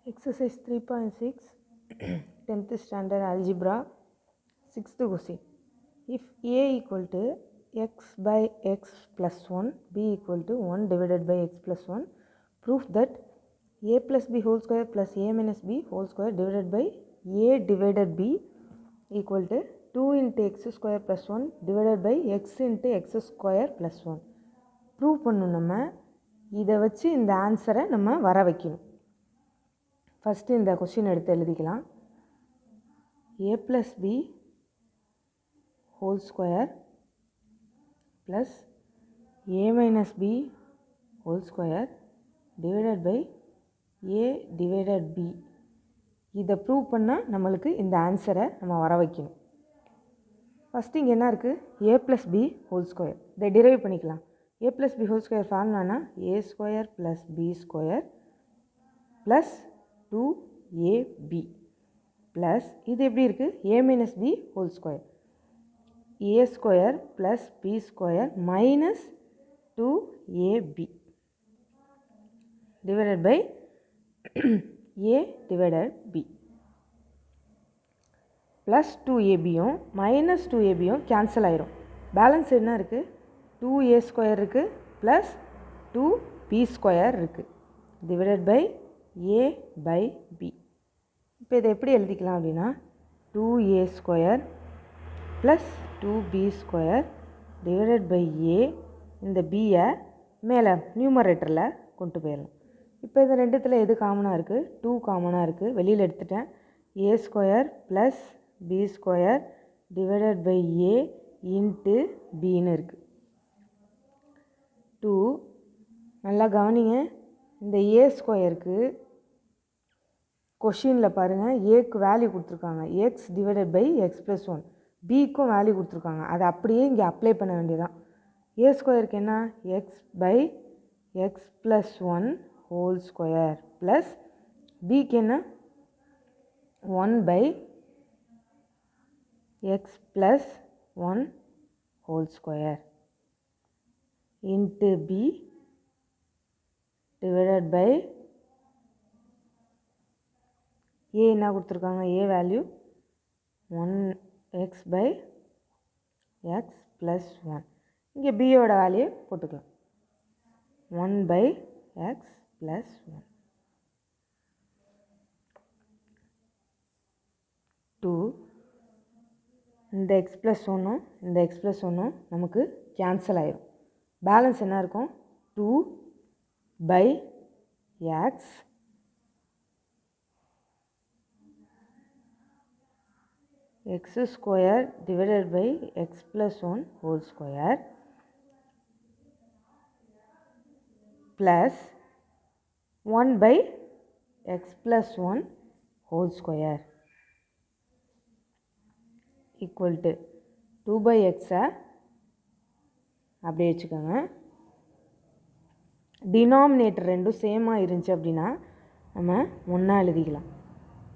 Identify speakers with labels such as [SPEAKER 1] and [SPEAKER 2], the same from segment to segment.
[SPEAKER 1] Exercise 3.6 10th standard algebra 6th question. If a equal to x by x plus 1, b equal to 1 divided by x plus 1, proof that a plus b whole square plus a minus b whole square divided by a divided b equal to 2 into x square plus 1 divided by x into x square plus 1. Prove பண்ணணும். நம்ம இதை வச்சு இந்த ஆன்சரை நம்ம வர வைக்கணும். First இந்த கொஸ்டின் எடுத்து எழுதிக்கலாம். a plus b whole square plus a minus b whole square divided by a divided b. இதை ப்ரூவ் பண்ணால் நம்மளுக்கு இந்த ஆன்சரை நம்ம வர வைக்கணும். ஃபஸ்ட்டு இங்கே என்ன இருக்குது? a plus b whole square. இதை டிரைவ் பண்ணிக்கலாம். a plus b whole square ஃபார்முலானா a square plus b square plus 2ab plus இது எப்படி இருக்குது? a minus b whole square a square plus b square minus 2ab divided by a divided b plus 2abயும் minus 2abயும் cancel ஆயிரும். Balance என்ன இருக்குது? 2a square இருக்குது plus 2b square இருக்குது divided by a by b. இப்போ இதை எப்படி எழுதிக்கலாம் அப்படின்னா 2a square plus 2b square divided by a. இந்த bயை மேலே நியூமரேட்டரில் கொண்டு போயிடலாம். இப்போ இந்த ரெண்டுத்தில் எது காமனாக இருக்குது? 2 காமனாக இருக்குது. வெளியில் எடுத்துட்டேன். a square plus b square divided by a into பின்னு இருக்குது. 2 நல்லா கவனிங்க. இந்த a ஸ்கொயருக்கு கொஷினில் பாருங்கள் ஏக்கு வேல்யூ கொடுத்துருக்காங்க X divided by X plus 1. பிக்கும் வேல்யூ கொடுத்துருக்காங்க. அதை அப்படியே இங்கே அப்ளை பண்ண வேண்டியதான். a ஸ்கொயருக்கு என்ன? X by X plus 1 whole square plus பிக்கு என்ன? 1 by X plus 1 whole square into b divided by a என்ன கொடுத்துருக்காங்க? a value 1x by x plus 1. இங்கே bயோட வேல்யூ போட்டுக்கலாம் 1 by x plus 1. 2 இந்த x plus 1 இந்த x plus 1 நமக்கு cancel ஆயிரும். பேலன்ஸ் என்ன இருக்கும்? 2 by x x square divided by x plus 1 whole square plus 1 by x plus 1 whole square equal to 2 by x அப்படியே வச்சுக்கோங்க. டினாமினேட்டர் ரெண்டும் சேமாக இருந்துச்சு அப்படின்னா நம்ம ஒன்றா எழுதிக்கலாம்.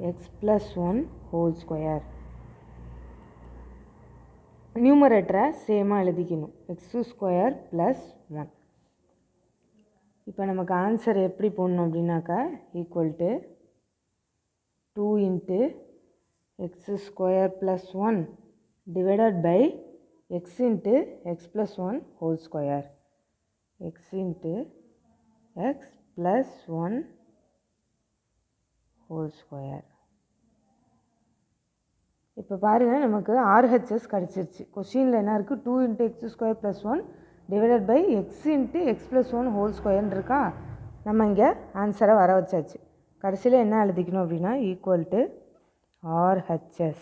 [SPEAKER 1] X plus 1 whole square. நியூமரேட்டரை சேமாக எழுதிக்கணும். X square plus 1. இப்போ நமக்கு ஆன்சர் எப்படி போடணும் அப்படின்னாக்கா equal to 2 into X square plus 1 divided by x into x plus 1 whole square x into x plus 1 whole square. இப்போ பாருங்கள் நமக்கு RHS கிடச்சிருச்சு. கொஸ்டினில் என்ன இருக்குது? 2 into x square plus 1 divided by x into x plus 1 whole square இருக்கா? நம்ம இங்கே ஆன்சரை வர வச்சாச்சு. கடைசியில் என்ன எழுதிக்கணும் அப்படின்னா ஈக்குவல் டு RHS.